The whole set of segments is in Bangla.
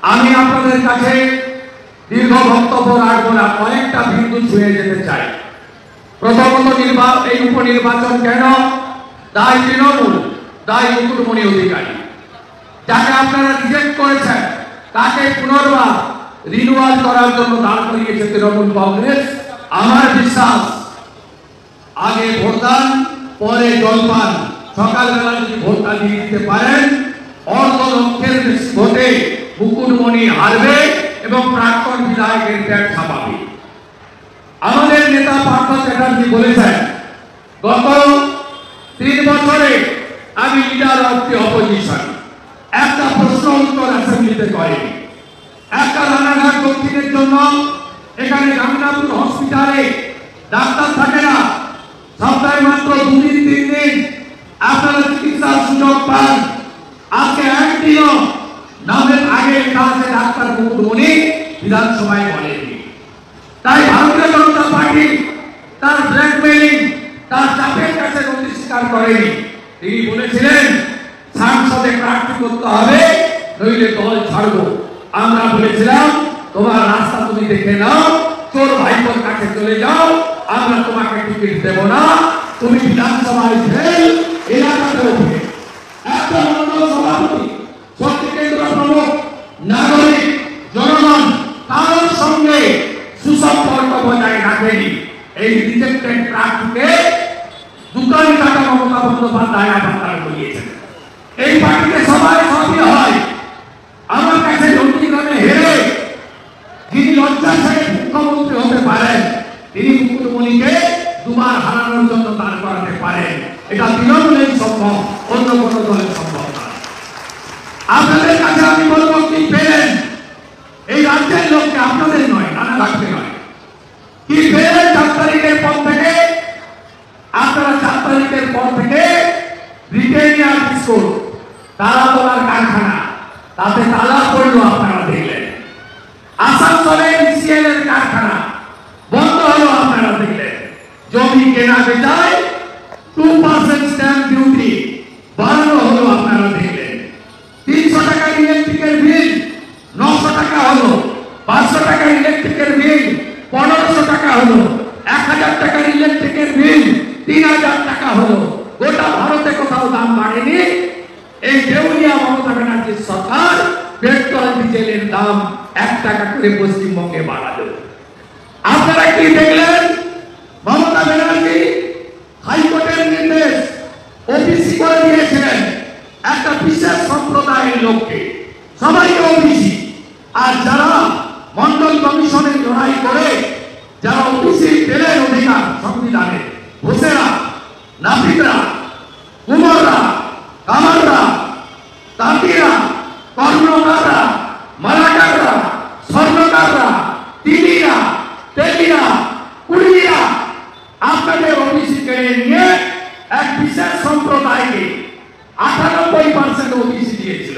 আমি আপনাদের কাছে দীর্ঘ বক্তব্য রাখবো না, কয়েকটা বিন্দু ছুঁয়ে যেতে চাই। প্রথমত এই উপনির্বাচন কেন? দায় তৃণমূল, দায় মুকুটমণি অধিকারী। যাকে আপনারা রিজেক্ট করেছেন তাকে পুনর্বার রিনিউয়াল করার জন্য দাঁড় করিয়েছে তৃণমূল কংগ্রেস। আমার বিশ্বাস আগে ভোটদান পরে জলপান, সকালবেলা যদি ভোটটা দিয়ে দিতে পারেন অর্ধ লক্ষের বেশি ভোটে মুকুটমণি হারবে এবং প্রাক্তন বিধায়কের ট্যাগ ছাপাবে। আমাদের নেতা পার্থ চ্যাটার্জি বলেছেন, গত 3 বছরে আমি লিডার অফ দি অপোজিশন, একটা প্রশ্ন উত্তর অ্যাসেম্বলিতে করেনি। একটা রানাঘাট দক্ষিণের জন্য এখানে গাঙ্গনাপুর হসপিটালে ডাক্তার থাকে না, সপ্তাহে মাত্র 2 দিন 3 দিন আপনারা চিকিৎসার সুযোগ পান। আজকে একদিনও নামের আগে লেখা আছে ডাক্তার মুকুটমণি, বিধানসভায় বলেনি। তাই ভারতীয় জনতা পার্টি তার ব্ল্যাকমেইলিং, তার চাপের কাছে নথি স্বীকার করেনি। তিনি বলেছিলেন সংসদে প্রার্থী করতে হবে, নইলে দল ছাড়বো। আমরা বলেছিলাম তোমার রাস্তা তুমি দেখে নাও, তোর ভাইপোর কাছে চলে যাও, আমরা তোমাকে টিকিট দেব না, তুমি বিধানসভায় ফেল, এলাকাতে উঠে একটা মন্ডল সভাপতি, শক্তি কেন্দ্র প্রমুখ, নাগরিক, জনগণ কারোর সঙ্গে সুসম্পর্ক বজায় রাখেনি। এই রিজেক্টেড প্রার্থীকে দুকানি কাটা মমতা বন্দ্যোপাধ্যায় আবার করিয়েছেন। এই পার্টিতে সবাই সক্রিয় হয়। আমার কাছে নন্দীগ্রামে হেরে যিনি লজ্জা ছেড়ে মুখ্যমন্ত্রী হতে পারেন, তিনি মুকুটমণিকে 2 বার হারানোর জন্য দাঁড় করাতে পারেন। এটা তৃণমূলের সম্ভব, অন্য কোন দলের সম্ভব না। আপনাদের কাছে আমি বলবো কি পেলেন এই রাজ্যের লোককে, আপনাদের নয়, রানাঘাটকে নয়, কি পেলেন 4 তারিখের পর থেকে? আপনারা 4 তারিখের পর থেকে ব্রিটেনিয়া বিস্কুট তালা তোলার কারখানা, তাতে তালা পড়লো, আপনারা দেখলেন। আসানসোলে ইসিএল এর কারখানা বন্ধ হলো, আপনারা দেখলেন। জমি কেনা বেচায় 2% স্ট্যাম্প ডিউটি বাড়ানো হলো, আপনারা দেখলেন। 300 টাকার ইলেকট্রিকের বিল 900 টাকা হলো, 500 টাকার ইলেকট্রিকের বিল 1500 টাকা হলো, 1000 টাকার ইলেকট্রিকের বিল 3000 টাকা হলো। গোটা ভারতে কোথাও দাম বাড়েনি। এই দেউলিয়া মমতা ব্যানার্জির সরকার পেট্রোল ডিজেলের দাম 1 টাকা করে পশ্চিমবঙ্গে বাড়ালো। আপনারা কি দেখলেন? মমতা ব্যানার্জি হাইকোর্টের নির্দেশ ওবিসি করে দিয়েছিলেন একটা বিশেষ সম্প্রদায়ের লোককে, সবাইকে ওবিসি। আর যারা মন্ডল কমিশনের লড়াই করে যারা ওবিসি পেলেন অধিকার সংবিধানে, ঘোষেরা, নাপিতরা, কুমাররা, কামাররা, তাঁতিরা, কর্মকাররা, মালাকাররা, স্বর্ণকাররা, তিলিরা, তেলিরা, কুড়িরা, আপনাদের ওবিসি কেড়ে নিয়ে এক বিশেষ সম্প্রদায়কে 98% ওবিসি দিয়েছিল।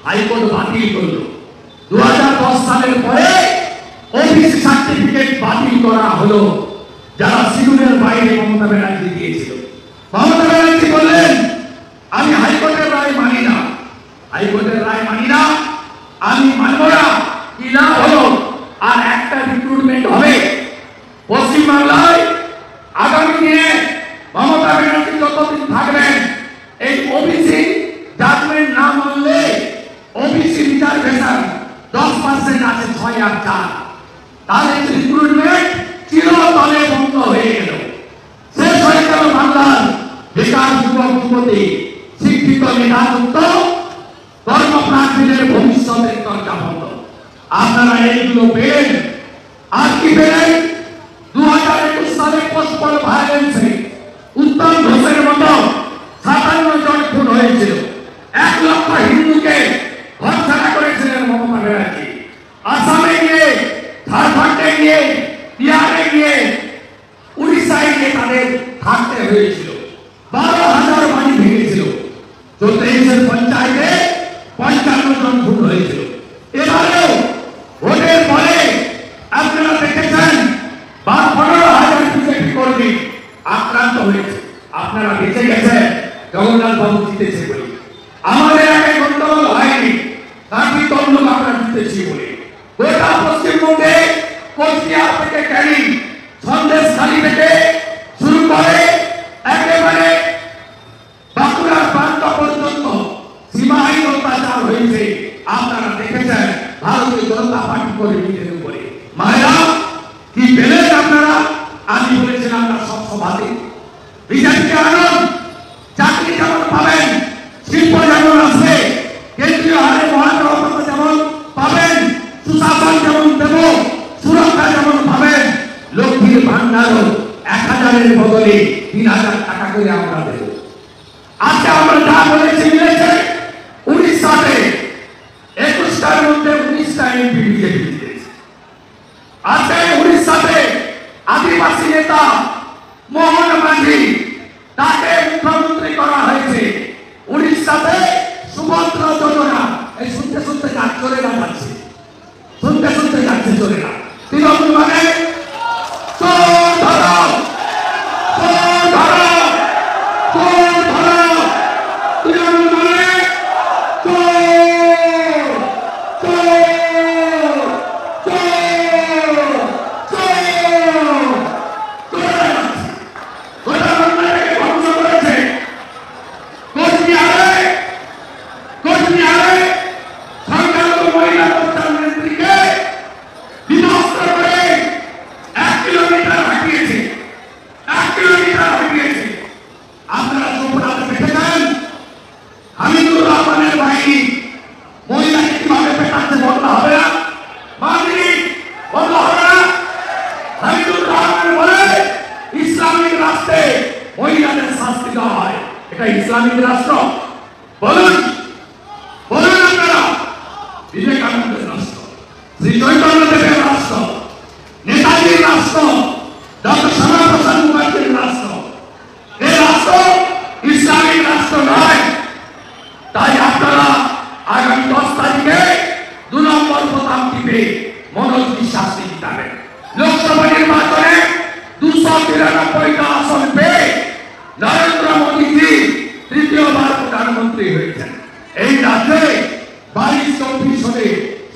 হাইকোর্ট বাতিল করল। 2010 সালের পরে ওবিসি সার্টিফিকেট বাতিল করা হলো, যারা শিডিউলের বাইরে মমতা ব্যানার্জি দিয়েছিল। মমতা ব্যানার্জি বললেন আমি হাইকোর্টের রায় মানি না, হাইকোর্টের রায় মানি না, আমি মানব না। কি লাভ হলো? আর একটা রিক্রুটমেন্ট হবে পশ্চিমবাংলায়। আগামী দিনে মমতা ব্যানার্জি যতদিন থাকবেন, এই ওবিসি জাজমেন্ট না মানলে ওবিসি রিজার্ভেশন 10% আছে 6 আর 4, তাহলে রিক্রুটমেন্ট চিরতরে বন্ধ হয়ে গেল। শেষ হয়ে গেল বাংলার বেকার যুবক যুবতী, শিক্ষিত মেধাযুক্ত কর্মপ্রার্থীদের ভবিষ্যতের দরজা বন্ধ। আপনারা এইগুলো পেলেন। আর কি পেলেন? 2021 সালে পোস্টপল ভায়োলেন্সে উত্তম ঘোষের মতো 57 জন খুন হয়েছিল। 1 লক্ষ হিন্দুকে ঘরছাড়া করেছিলেন মমতা ব্যানার্জি। আসামে গিয়ে, ঝাড়খণ্ডে গিয়ে, বিহারে গিয়ে, উড়িষ্যায় গিয়ে তাদের থাকতে হয়েছিল। 12,000 বাড়ি ভেঙেছিল। 34 পঞ্চায়েতে 55 জন খুন হয়েছিল। এবারেও ভোটের পরে আপনারা দেখেছেন 15,000 বিজেপি কর্মী আক্রান্ত হয়েছে। আপনারা বেঁচে গেছেন, জগন্নাথ বাবু জিতেছে বলে। আমাদের আগে গন্ডগোল হয়নি, তার কি তমলুক আপনারা জিতেছি বলে গোটা পশ্চিমবঙ্গে কোচবিহার থেকে ক্যানিং সন্দেশখালী থেকে শুরু করে একেবারে বাঁকুড়ার প্রান্ত পর্যন্ত সীমাহীন অত্যাচার হয়েছে। আপনারা দেখেছেন ভারতীয় জনতা পার্টি কর্মীদের উপরে। মায়েরা কি পেলেন আপনারা? আমি বলেছিলাম আমরা সব সভাতে বিজেপিকে আনুন, চাকরি যেমন পাবেন, শিল্প যেমন আসবে, কেন্দ্রীয় হারে মহানগর যেমন পাবেন, সুশাসন যেমন দেব, সুরক্ষা যেমন পাবেন, লক্ষ্মীর ভান্ডারও 1000-এর বদলে 3000 টাকা করে আমরা দেব। আজকে আমরা যা বলেছি মিলেছে। উড়িষ্যাতে 21টার মধ্যে 19টা এমপি বিজেপি জিতেছে। আজকে উড়িষ্যাতে আদিবাসী নেতা মোহন মাঝি তাকে মুখ্যমন্ত্রী করা হয়েছে। উড়িষ্যাতে সুভদ্রা যোজনা, এই শুনতে শুনতে চলে যাচ্ছে, শুনতে শুনতে যাচ্ছে চলে না। তৃণমূল মানে চোর ধরো, চোর ধরো, চোর ধরো। তৃণমূল মানে চোর, চোর, চোর, চোর। চলে যাচ্ছে। গোটা বাংলাটাকে ধ্বংস করেছে। কোচবিহারে সংখ্যালঘু মহিলা মোর্চার নেত্রীকে বিনষ্ট করে 1 কিলোমিটার হাঁটিয়েছে, 1 কিলোমিটার হাঁটিয়েছে। আপনারা চোপড়াতে দেখেছেন হামিদুর রহমানের বাহিনী মহিলাকে কিভাবে পেটাচ্ছে, বদলা হবে না? বাহিনী বদলা হবে না? হামিদুর রহমান বলে ইসলামিক রাষ্ট্রে মহিলাদের শাস্তি দেওয়া হয়। এটা ইসলামিক রাষ্ট্র? বলুন, বলুন আপনারা। বিবেকানন্দের রাষ্ট্র, শ্রী চৈতন্যদেবের রাষ্ট্র, নেতাজির রাষ্ট্র, ডক্টর শ্যামাপ্রসাদ মুখার্জির রাষ্ট্র। এই রাষ্ট্র ইসলামিক রাষ্ট্র নয়। তাই আপনারা আগামী 10 তারিখে 2 নম্বর বোতাম টিপে মনোজ বিশ্বাসকে জিতাবেন। লোকসভা নির্বাচনে 293টা আসন পেয়ে নরেন্দ্র মোদীজি তৃতীয়বার প্রধানমন্ত্রী হয়েছেন। এই রাজ্যে 22-24 হলে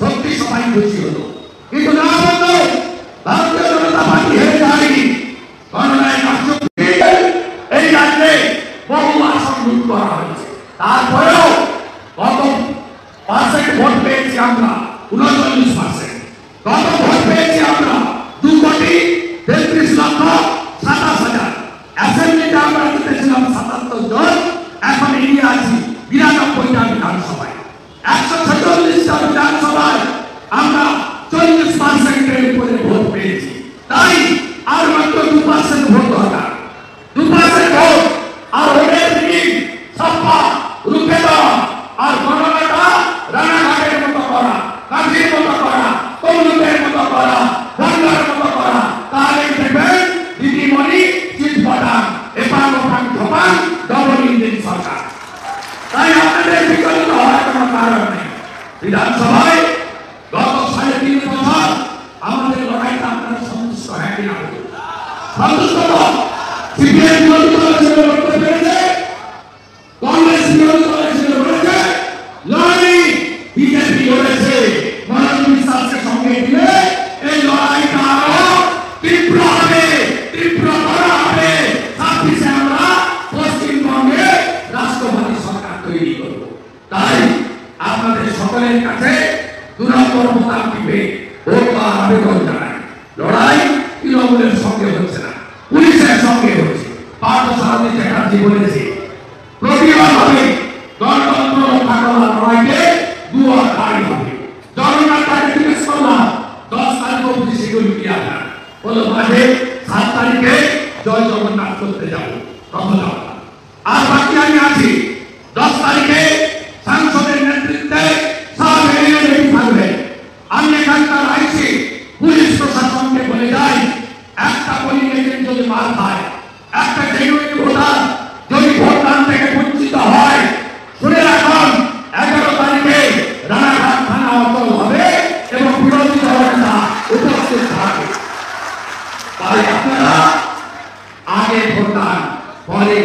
সত্যি সবাই খুশি হলো, কিন্তু না বন্ধু, ভারতীয় জনতা পার্টি হেরে যায়নি। গণনায় এই রাজ্যে বহু আসন লুট করা হয়েছে। তারপরেও কত পার্সেন্ট ভোট পেয়েছি আমরা? 39%। কত ভোট পেয়েছি আমরা? 2,33,27,000। অ্যাসেম্বলিতে আমরা জিতেছিলাম 77 জন, এখন এগিয়ে আছি 92টা বিধানসভায়। 146টা বিধানসভায় আমরা 40%-এর উপরে ভোট পেয়েছি। তাই আর মাত্র 2% ভোট দরকার, 2% ভোট। আর ওদের দিকে ছাপ্পা রুখে দেওয়া আর গণনাটা রানাঘাটের মতো করা, কাঁথির মতো করা, তমলুকের মতো করা, বনগাঁর মতো করা। তাহলে দেখবেন দিদিমণি চিটফাটান, এপাং ওপাং ধপাং, ডবল ইঞ্জিন সরকার। তাই আপনাদের বিকল্প হওয়ার কোনো কারণ নেই। বিধানসভায় গত 3.5 বছর আমাদের লড়াইটা আপনারা সন্তুষ্ট হয় কিনা? সন্তুষ্ট তো? সিপিএম বিরোধী দল হিসেবে লড়তে পেরেছে, কংগ্রেস বিরোধী দল হিসেবে লড়েছে, লড়াই বিজেপি লড়েছে। মনোজ বিশ্বাসকে সঙ্গে দিলে এই লড়াইটা আরো তীব্র হবে, তীব্র করা হবে। 26-এ আমরা পশ্চিমবঙ্গে রাষ্ট্রবাদী সরকার তৈরি করব। তাই আপনাদের সকলের কাছে 2 নম্বর বোতাম টিপে ভোট দেওয়ার আবেদন জানাই। লড়াই তৃণমূলের সঙ্গে হচ্ছে না, পুলিশের সঙ্গে হচ্ছে। পার্থসারথী চ্যাটার্জি বলেছে প্রতিবার হবে গণতন্ত্র রক্ষা করার লড়াইকে দুয়ার দাঁড়ি হবে। জগন্নাথ তাকে জিজ্ঞেস করলাম 10 তারিখ অবধি সেগুলি কি আপনার বলো? মাঝে 7 তারিখে জয় জগন্নাথ করতে যাবো, তখন যাবো। আর বাকি আমি আছি 10 তারিখে সাংসদের নেতৃত্বে সব এমএলএ থাকবে। আমি এখানকার আইসি পুলিশ প্রশাসনকে বলে যাই, একটা পোলিং এজেন্ট যদি মার খায়, একটা জেনুইন ভোটার যদি ভোটদান থেকে বঞ্চিত হয়, শুনে রাখুন 11 তারিখে রানাঘাট থানা অচল হবে এবং বিরোধী দলনেতা উপস্থিত থাকবে। তাই আপনারা আগে ভোটদান, পরে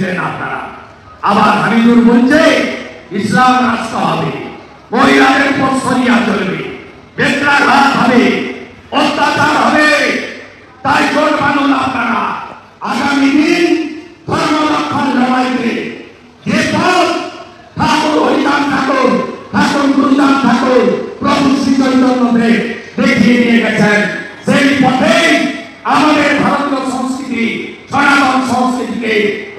ছিলেন আপনারা। আবার হামিদুর বলছে ইসলাম রাষ্ট্র হবে, মহিলাদের উপর শরিয়া চলবে, বেত্রাঘাত হবে, অত্যাচার হবে। তাই জোট বানুন আপনারা। আগামী দিন ধর্ম রক্ষার লড়াইতে যে পথ ঠাকুর হরিদান ঠাকুর, ঠাকুর গুরুদান ঠাকুর, প্রভু শ্রী চৈতন্যদেব দেখিয়ে দিয়ে গেছেন, সেই পথেই আমাদের ভারতীয় সংস্কৃতি, সনাতন সংস্কৃতিকে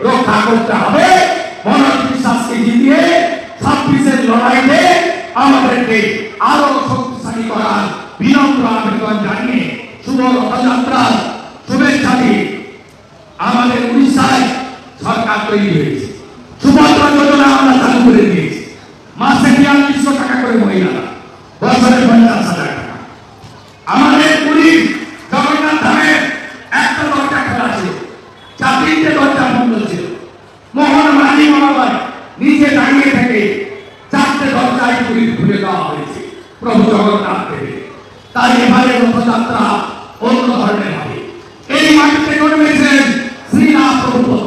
রক্ষা করতে হবে। মনোজ বিশ্বাসকে জিতিয়ে 26-এর লড়াইতে আমাদেরকে আরো শক্তিশালী করার বিনম্র আবেদন জানিয়ে শুভ রথযাত্রার শুভেচ্ছা দিয়ে আমাদের উড়িষ্যায় সরকার তৈরি হয়েছে, সুভদ্রা যোজনা আমরা চালু করে দিয়েছি। মাসে 4200 টাকা করে মহিলারা, বছরে 50,000 টাকা। আমাদের পুরী জগন্নাথ ধামে একটা দরজা খোলা ছিল, 4-3টে দরজা বন্ধ ছিল। মোহন মাঝি মহাশয় নিচে দাঁড়িয়ে থেকে 4টে দরজায় পুরী খুলে দেওয়া হয়েছে প্রভু জগন্নাথ দেবের। তাই এবারে রথযাত্রা অন্য ধরনের হবে। এই মাটিতে জন্মেছেন শ্রীনাথ প্রভুপদ,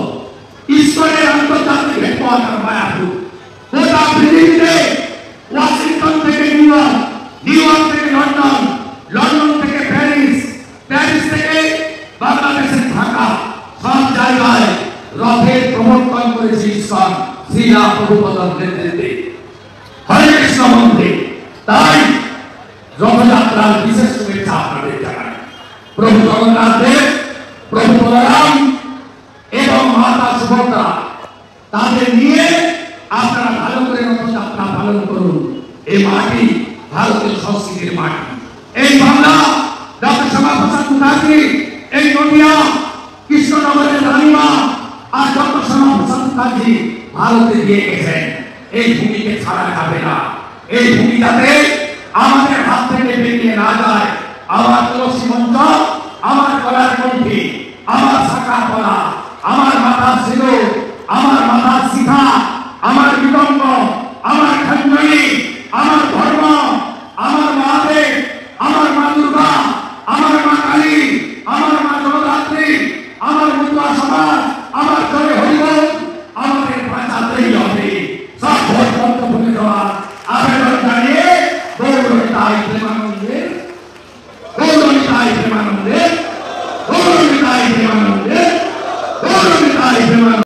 ঈশ্বরের আন্তর্জাতিক হেডকোয়ার্টার মায়াপুর। গোটা পৃথিবীতে ওয়াশিংটন থেকে নিউ ইয়র্ক, নিউ ইয়র্ক থেকে লন্ডন, লন্ডন থেকে প্যারিস, প্যারিস থেকে বাংলাদেশের ঢাকা, সব জায়গায় রথের প্রবর্তন করেছে ঈশ্বর শ্রীনাথ প্রভুপদর নেতৃত্বে। হরে কৃষ্ণ মন্ত্রে। তাই রথযাত্রার বিশেষ শুভেচ্ছা আপনাদের জানাই। প্রভু জগন্নাথ দেব, প্রভু বলরাম এবং মাতা সুভদ্রা তাদের নিয়ে আপনারা ভালো করে রথযাত্রা পালন করুন। এই মাটি ভারতীয় সংস্কৃতির মাটি। এই বাংলা ডক্টর শ্যামাপ্রসাদ মুখার্জি, এই নদিয়া কৃষ্ণনগরের রানীমা আর ডক্টর শ্যামাপ্রসাদ মুখার্জি ভারতে দিয়ে গেছেন। এই ভূমিকে ছাড়া যাবে না। এই ভূমিটাতে আমাদের হাত থেকে বেরিয়ে না যায়। আমার তুলসী মঞ্চ, আমার গলার কণ্ঠে, আমার শাখা কলা, আমার মাথার সিঁদুর,